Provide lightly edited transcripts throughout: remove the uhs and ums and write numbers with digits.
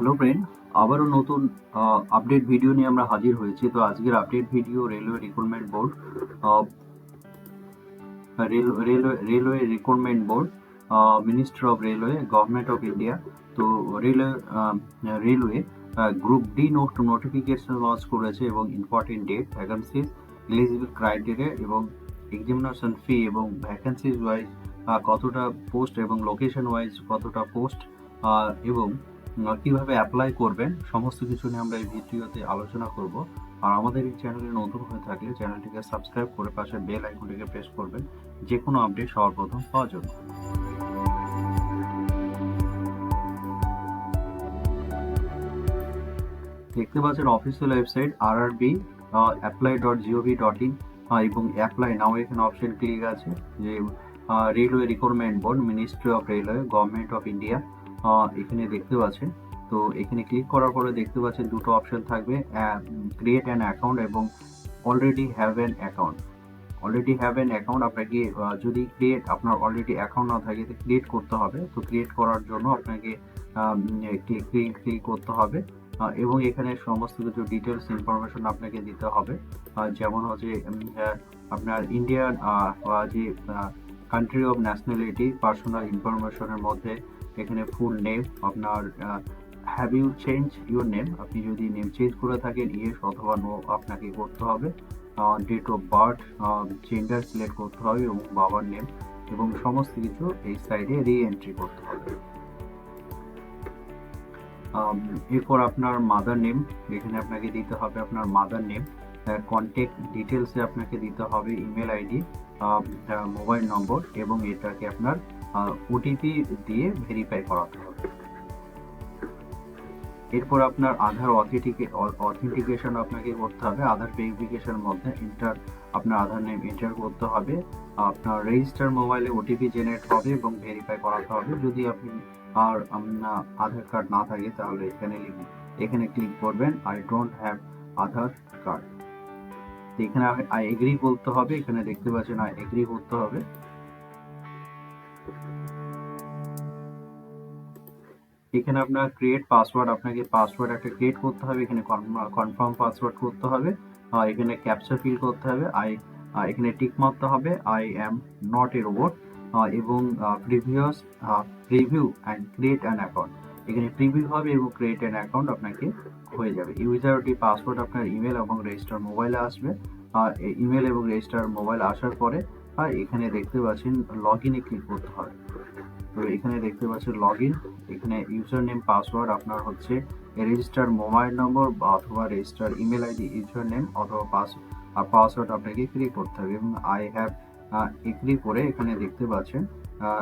Hello friend, আবারও নতুন update video নিয়ে আমরা হাজির হয়েছি। তো আজকের update video railway recruitment board, railway recruitment board, ministry of railway, government of India. তো railway group D notification launch করেছে এবং important date, vacancies, eligible criteria এবং এক্সামিনেশন ফি এবং ভ্যাকান্সিজ ওয়াইজ কতটা পোস্ট এবং লোকেশন ওয়াইজ কতটা post এবং কিভাবে অ্যাপ্লাই করবেন, সমস্ত কিছু নিয়ে আমরা এই ভিডিওতে আলোচনা করব। আর আমাদের এই চ্যানেলে নতুন হয়ে থাকলে চ্যানেলটিকে সাবস্ক্রাইব করে পাশে বেল আইকনটিকে প্রেস করবেন যে কোনো আপডেট সবার প্রথম পাওয়ার জন্য। দেখতে পাচ্ছেন অফিসিয়াল ওয়েবসাইট rrb apply.gov.in এবং অ্যাপ্লাই নাও এখানে অপশন ক্লিক আছে যে railway recruitment board, ministry of railway, government of India. এখানে দেখতে পাচ্ছেন। তো এখানে ক্লিক করার পরে দেখতে পাচ্ছেন দুটো অপশন থাকবে, ক্রিয়েট অ্যান অ্যাকাউন্ট এবং অলরেডি হ্যাভ অ্যান অ্যাকাউন্ট। আপনাকে যদি আপনার অলরেডি অ্যাকাউন্ট না থাকে তো ক্রিয়েট করতে হবে। তো ক্রিয়েট করার জন্য আপনাকে ক্লিক করতে হবে এবং এখানে সমস্ত কিছু ডিটেলস ইনফরমেশন আপনাকে দিতে হবে, যেমন হচ্ছে আপনার ইন্ডিয়ান যে কান্ট্রি অফ ন্যাশনালিটি, পার্সোনাল ইনফরমেশনের মধ্যে এখানে ফুল নেম, আপনার have you change your name, আপনি যদি নেম চেঞ্জ করে থাকেন ইয়েস অথবা নো আপনাকে করতে হবে। Date of birth, gender select করতে হবে এবং বাবার নেম এবং সমস্ত কিছু এই সাইডে রি এন্ট্রি করতে হবে। এরপর আপনার মাদার নেম, এখানে আপনাকে দিতে হবে আপনার মাদার নেম। কন্ট্যাক্ট ডিটেলসে আপনাকে দিতে হবে ইমেল আইডি, মোবাইল নম্বর এবং এটাকে আপনার ওটিপি দিয়ে ভেরিফাই করাতে হবে। এরপর আপনার আধার অথেন্টিকেশন আপনাকে করতে হবে। আধার ভেরিফিকেশন মধ্যে আপনার আধার নেম এন্টার করতে হবে। আপনার রেজিস্টার মোবাইলে ওটিপি জেনারেট হবে এবং ভেরিফাই করাতে হবে। যদি আপনি আর আধার কার্ড না থাকে তাহলে এখানে ক্লিক করবেন I don't have Aadhaar card. এখানে আই এগ্রি বলতে হবে, এখানে দেখতে পাচ্ছেন আই এগ্রি করতে হবে। এখানে আপনার ক্রিয়েট পাসওয়ার্ড, আপনাকে পাসওয়ার্ড একটা ক্রিয়েট করতে হবে, এখানে কনফার্ম পাসওয়ার্ড করতে হবে, এখানে ক্যাপচা ফিল করতে হবে, এখানে টিক মারতে হবে I am not a robot এবং preview and create an account, এখানে প্রিভিউ হবে এবং ক্রিয়েট অ্যান অ্যাকাউন্ট আপনাকে হয়ে যাবে। ইউজার আইডি পাসওয়ার্ড আপনার ইমেল এবং রেজিস্টার মোবাইলে আসবে। ইমেল এবং রেজিস্টার মোবাইল আসার পরে এখানে দেখতে পাচ্ছেন লগ ইনে ক্লিক করতে হবে। তো এখানে দেখতে পাচ্ছেন লগ ইন, এখানে ইউজার নেম পাসওয়ার্ড আপনার হচ্ছে রেজিস্টার মোবাইল নম্বর অথবা register email ID, user name অথবা পাসওয়ার্ড আপনাকে ক্রিয়েট করতে হবে এবং আই হ্যাভ এগ্রি করে এখানে দেখতে পাচ্ছেন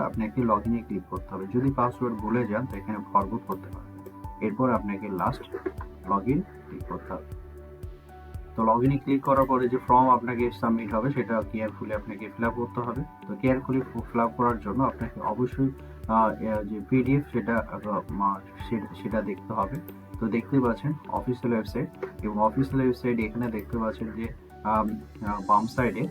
আপনাকে লগ ইনে ক্লিক করতে হবে। যদি পাসওয়ার্ড ভুলে যান তো এখানে ফরগট করতে হবে। এরপর আপনাকে লাস্ট লগ ইন ক্লিক করতে হবে। তো লগ ইনে ক্লিক করার পরে যে ফর্ম আপনাকে সাবমিট হবে সেটা কেয়ারফুলি আপনাকে ফিল আপ করতে হবে। তো কেয়ারফুলি ফিল আপ করার জন্য আপনাকে অবশ্যই যে পিডিএফ সেটা দেখতে হবে। তো দেখতে পাচ্ছেন অফিসিয়াল ওয়েবসাইট এবং অফিসিয়াল ওয়েবসাইট এখানে দেখতে পাচ্ছেন যে বাম সাইডে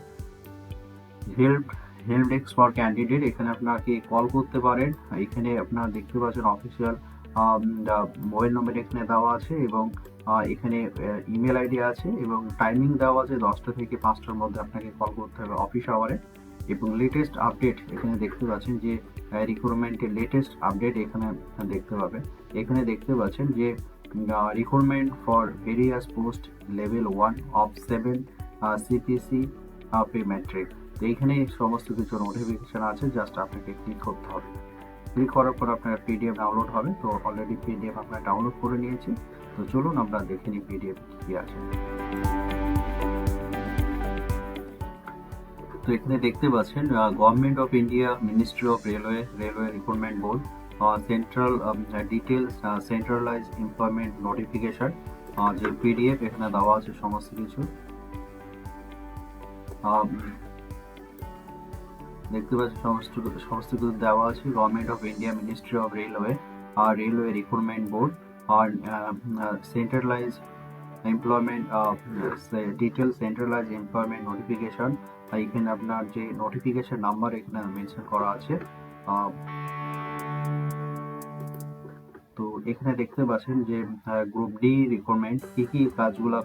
হেল্প ডেস্ক ফর ক্যান্ডিডেট, এখানে আপনাকে কল করতে পারেন। এখানে আপনারা দেখতে পাচ্ছেন অফিসিয়াল মোবাইল নম্বর এখানে দেওয়া আছে এবং এখানে ইমেল আইডি আছে এবং টাইমিং দেওয়া আছে 10টা থেকে 5টার মধ্যে আপনাকে কল করতে হবে অফিস আওয়ারে। এবং লেটেস্ট আপডেট এখানে দেখতে পাচ্ছেন যে রিক্রুটমেন্টের লেটেস্ট আপডেট এখানে দেখতে পাবেন। এখানে দেখতে পাচ্ছেন যে recruitment for various post level 1 of 7 CPC pay matric. তো এইখানে সমস্ত কিছু নোটিফিকেশন আছে, জাস্ট আপনাকে ক্লিক করতে হবে। ক্লিক করার পর আপনার পিডিএফ ডাউনলোড হবে। তো অলরেডি পিডিএফ আপনার ডাউনলোড করে নিয়েছি। তো চলুন আমরা দেখে নিই পিডিএফ কি আছে। তো এখানে দেখতে পাচ্ছেন government of India, ministry of railway, railway recruitment board, central details, centralise employment notification, যে পিডিএফ এখানে দেওয়া আছে সমস্ত কিছু দেখতে পাচ্ছি, সমস্ত কিছু দেওয়া আছে। Government of India, ministry of railway আর রেলওয়ে রিক্রুটমেন্ট বোর্ড আর centralise employment details, centralise employment notification. এখানে আপনার যে নোটিফিকেশন নাম্বার এখানে মেনশন করা আছে। তো এখানে দেখতে পাচ্ছেন যে গ্রুপ ডি রিকোয়ারমেন্ট কি কি কাজগুলা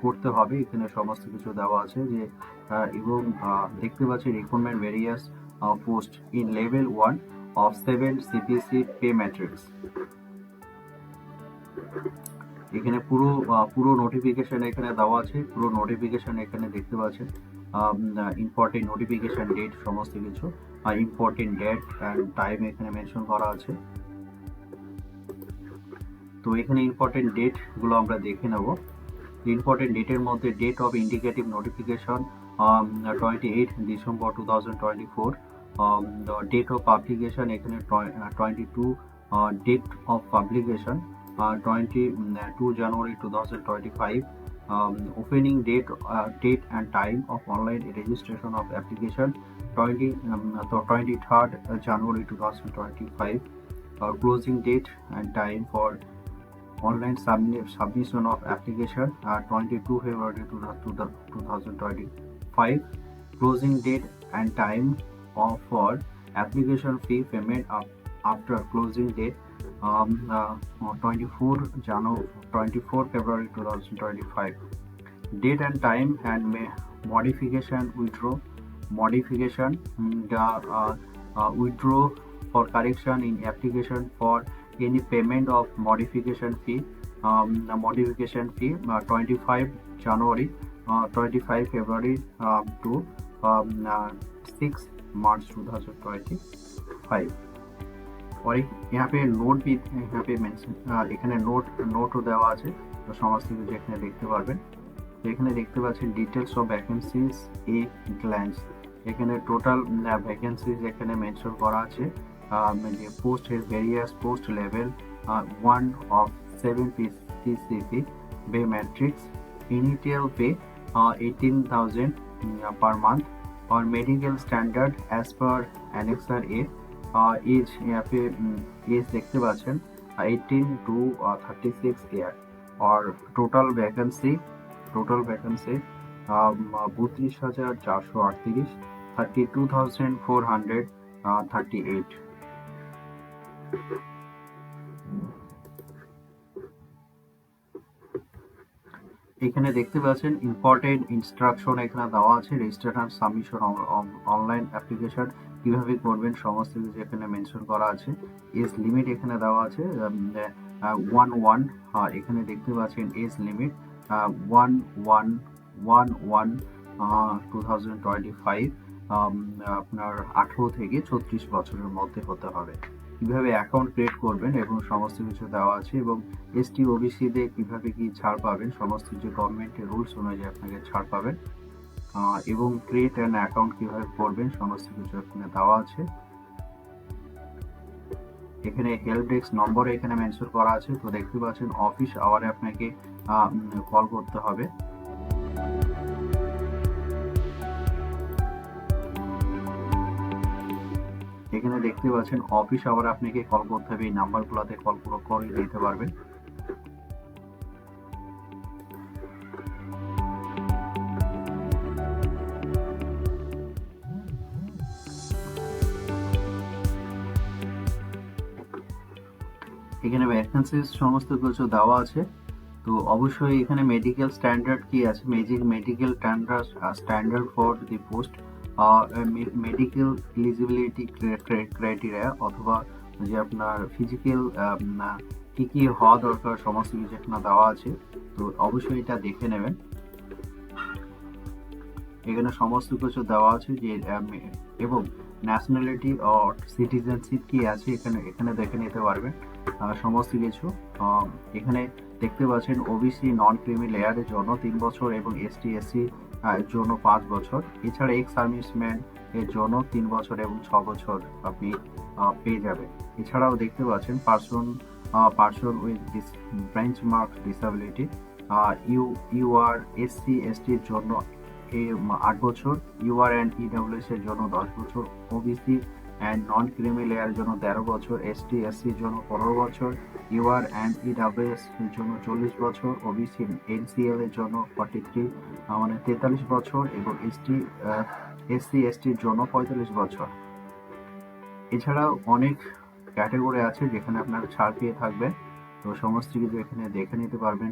করতে হবে, এখানে সমস্ত কিছু দেওয়া আছে যে এবং দেখতে পাচ্ছি requirement various post in level 1 of 7 CPC pay matrix. এখানে পুরো নোটিফিকেশন এখানে দেওয়া আছে, পুরো নোটিফিকেশন এখানে দেখতে পাচ্ছেন, ইম্পর্টেন্ট নোটিফিকেশন ডেট সমস্ত কিছু, আর ইম্পর্টেন্ট ডেট অ্যান্ড টাইম এখানে মেনশন করা আছে। তো এখানে ইম্পর্টেন্ট ডেট গুলো আমরা দেখে নেব। ইম্পর্টেন্ট ডেটের মধ্যে date of indicative notification 28 December 2024, date of publication এখানে 22, date of publication 22 January 2025, opening date and time of online registration of application 23rd January 2025, closing date and time for online submission of application 22 February 2025, closing date and time for application fee payment after closing date 24 February 2025, date and time and modification withdraw for correction in application for any payment of modification fee 25 January 25 February to 6 March 2025। और यहाँ पे note भी यहाँ पे mention, এখানে নোটও দেওয়া আছে, তো সমস্ত কিছু এখানে দেখতে পারবেন। তো এখানে দেখতে পাচ্ছেন details of vacancies a glance, এখানে টোটাল ভ্যাকেন্সিজ এখানে মেনশন করা আছে, যে post various post level 1 of 7 PCP pay matrix, initial pay 18,000 per month, और medical standard as per annexer A, age यहाँ पे एज देखते पाচ্ছেন 18 to 36 ईयर, और टोटल वैकेंसी 32,438, 32,438। এখানে দেখতে পাচ্ছেন ইম্পর্টেন্ট ইনস্ট্রাকশন এখানে দেওয়া আছে, রেজিস্ট্রেশন সাবমিশন অনলাইন অ্যাপ্লিকেশন কিভাবে করবেন সমস্ত কিছু এখানে মেনশন করা আছে। এজ লিমিট এখানে দেওয়া আছে 1 এখানে দেখতে পাচ্ছেন এজ লিমিট 1/1/1/2025, আপনার 18 থেকে 36 বছরের মধ্যে হতে হবে। কিভাবে অ্যাকাউন্ট ক্রিয়েট করবেন এবং সমস্ত কিছু দেওয়া আছে, এবং এসটি ওবিসিদের কিভাবে কি ছাড় পাবেন সমস্ত কিছু গভর্নমেন্টের রুলস অনুযায়ী আপনাকে ছাড় পাবেন, এবং ক্রিয়েট অ্যান অ্যাকাউন্ট কিভাবে করবেন সমস্ত কিছু এখানে দেওয়া আছে। এখানে হেল্প ডেস্ক নম্বর এখানে মেনশন করা আছে, তো দেখতে পাচ্ছেন অফিস আওয়ারে আপনাকে কল করতে হবে। এখানে দেখতে পাচ্ছেন অফিস আওয়ারে আপনাকে কল করতে হবে, এই নাম্বারগুলোতে কল করে দিতে পারবেন। এখানে ভ্যাকেন্সিজ সমস্ত কিছু দেওয়া আছে, তো অবশ্যই এখানে মেডিকেল স্ট্যান্ডার্ড কি আছে, medical standard for the post, medical eligibility criteria, অথবা যে আপনার ফিজিক্যাল কি কি হওয়া দরকার সমস্ত কিছু এখানে দেওয়া আছে, তো অবশ্যই এটা দেখে নেবেন। এখানে সমস্ত কিছু দেওয়া আছে যে এবং ন্যাশনালিটি ও সিটিজেনশিপ কি আছে এখানে দেখে নিতে পারবেন সমস্ত কিছু। এখানে দেখতে পাচ্ছেন ওবিসি নন ক্রিমি লেয়ারের জন্য 3 বছর এবং এসটি এসসি এর জন্য 5 বছর, এছাড়া এক্স সার্ভিসম্যান এর জন্য 3 বছর এবং 6 বছর আপনি পেয়ে যাবেন। এছাড়াও দেখতে পাচ্ছেন person with benchmark disability, UR SC এসটির জন্য 8 বছর, ইউআর অ্যান্ড ইডব্লিউএস এর জন্য 10 বছর, ওবিসি অ্যান্ড নন ক্রিমি লেয়ারের জন্য 13 বছর, এসটি এসসির জন্য 15 বছর, ইউআর অ্যান্ড ইডব্লিউএস এর জন্য 40 বছর, ওবিসি এনসিএল এর জন্য 43 বছর, এবং এসসি এসটির জন্য 45 বছর। এছাড়াও অনেক ক্যাটাগরি আছে যেখানে আপনার ছাড় পেয়ে থাকবে। তো সমস্ত কিছু এখানে দেখে নিতে পারবেন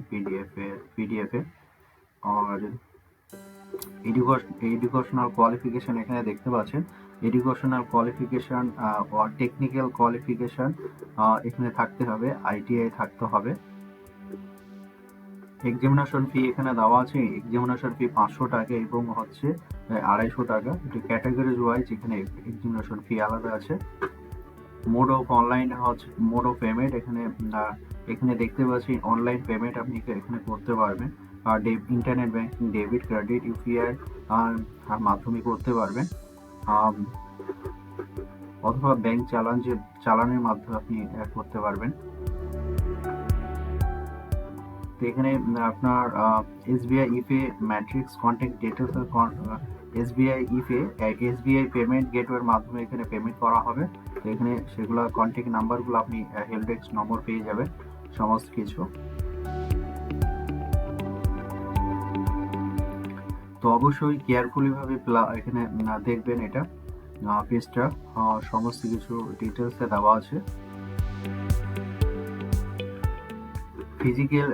পিডিএফে। আর এডুকেশনাল কোয়ালিফিকেশন এখানে দেখতে পাচ্ছেন। Educational qualification or technical qualification এখানে থাকতে হবে, আইটিআই থাকতে হবে। এক্সামিনেশন ফি এখানে দেওয়া আছে। এক্সামিনেশন ফি 500 টাকা এবং হচ্ছে 250 টাকা। এটা ক্যাটাগরিজ ওয়াইজ এখানে এক্সামিনেশন ফি আলাদা আছে। মোড অফ অনলাইন হচ্ছে মোড অফ পেমেন্ট এখানে দেখতে পাচ্ছি অনলাইন পেমেন্ট আপনি এখানে করতে পারবেন। আর internet banking, debit, credit, UPI মাধ্যমে করতে পারবেন। অথবা ব্যাংক চালানের মাধ্যমে আপনি করতে পারবেন। তো এখানে আপনার SBI epay matrix contact details, SBI payment গেটওয়ের মাধ্যমে এখানে পেমেন্ট করা হবে। তো এখানে সেগুলো কন্ট্যাক্ট নাম্বারগুলো আপনি হেল্প ডেস্ক নম্বর পেয়ে যাবেন সমস্ত কিছু। তো অবশ্যই কেয়ারফুলি ভাবে এখানে দেখবেন এটা পেজটা, সমস্ত কিছু ডিটেলসে দেওয়া আছে। ফিজিক্যাল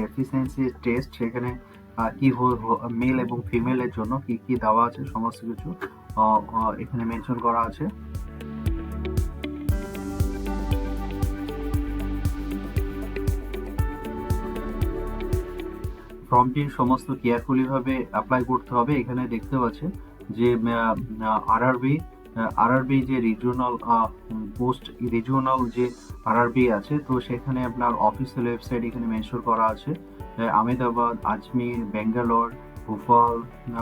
এফিসিয়েন্সি টেস্ট সেখানে কি মেল এবং ফিমেলের জন্য কি কি দেওয়া আছে সমস্ত কিছু এখানে মেনশন করা আছে। ফর্মটি সমস্ত কেয়ারফুলি ভাবে অ্যাপ্লাই করতে হবে। এখানে দেখতে পাচ্ছেন যে আরআরবি যে রিজিওনাল যে আরআরবি আছে, তো সেখানে আপনার অফিসিয়াল ওয়েবসাইট এখানে মেনশন করা আছে। আহমেদাবাদ, আজমির, বেঙ্গালোর, ভোপাল,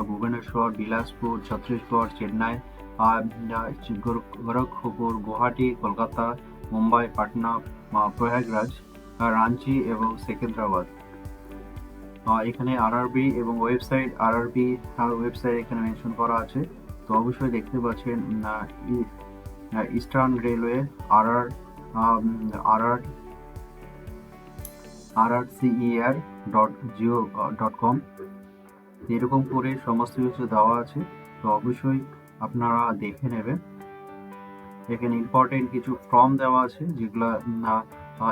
ভুবনেশ্বর, বিলাসপুর, ছত্তিশগড়, চেন্নাই, গোরখপুর, গুয়াহাটি, কলকাতা, মুম্বাই, পাটনা, প্রয়াগরাজ, রাঞ্চি এবং সেকেন্দ্রাবাদ। এখানে আরআরবি এবং ওয়েবসাইট এখানে মেনশন করা আছে। তো অবশ্যই দেখতে পাচ্ছেন ইস্টার্ন রেলওয়ে rrcer.geo.com এরকম করে সমস্ত কিছু দেওয়া আছে। তো অবশ্যই আপনারা দেখে নেবেন। এখানে ইম্পর্টেন্ট কিছু ফর্ম দেওয়া আছে যেগুলো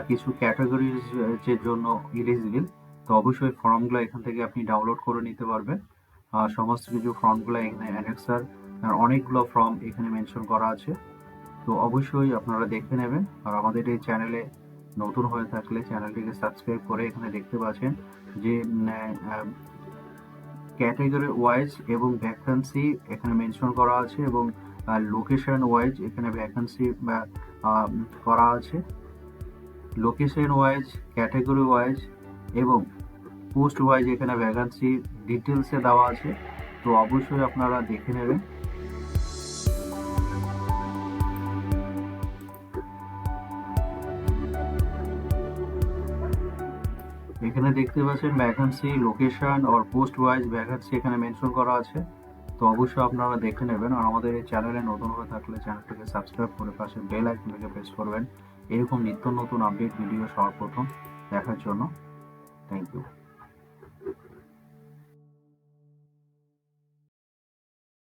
কিছু ক্যাটাগরিজ এর জন্য এলিজিবল। তো অবশ্যই ফর্মগুলো এখান থেকে আপনি ডাউনলোড করে নিতে পারবেন। সমস্ত কিছু ফর্মগুলো এখানে অ্যানেক্সার অনেকগুলো ফর্ম এখানে মেনশন করা আছে। তো অবশ্যই আপনারা দেখে নেবেন। আর আমাদের এই চ্যানেলে নতুন হয়ে থাকলে চ্যানেলটিকে সাবস্ক্রাইব করে এখানে দেখতে পাচ্ছেন যে ক্যাটাগরি ওয়াইজ এবং ভ্যাকান্সি এখানে মেনশন করা আছে এবং লোকেশন ওয়াইজ এখানে ভ্যাকান্সি করা আছে। লোকেশন ওয়াইজ, ক্যাটাগরি ওয়াইজ এবং পোস্ট ওয়াইজ এখানে ভ্যাকান্সি ডিটেলসে দেওয়া আছে। তো অবশ্যই আপনারা দেখে নেবেন। এখানে দেখতে পাচ্ছেন ভ্যাকান্সি, লোকেশন আর পোস্ট ওয়াইজ ভ্যাকান্সি এখানে মেনশন করা আছে। তো অবশ্যই আপনারা দেখে নেবেন। আর আমাদের এই চ্যানেলে নতুন হয়ে থাকলে চ্যানেলটিকে সাবস্ক্রাইব করে পাশে বেল আইকনটিকে প্রেস করবেন এরকম নিত্য নতুন আপডেট ভিডিও সবার প্রথম দেখার জন্য। Thank you.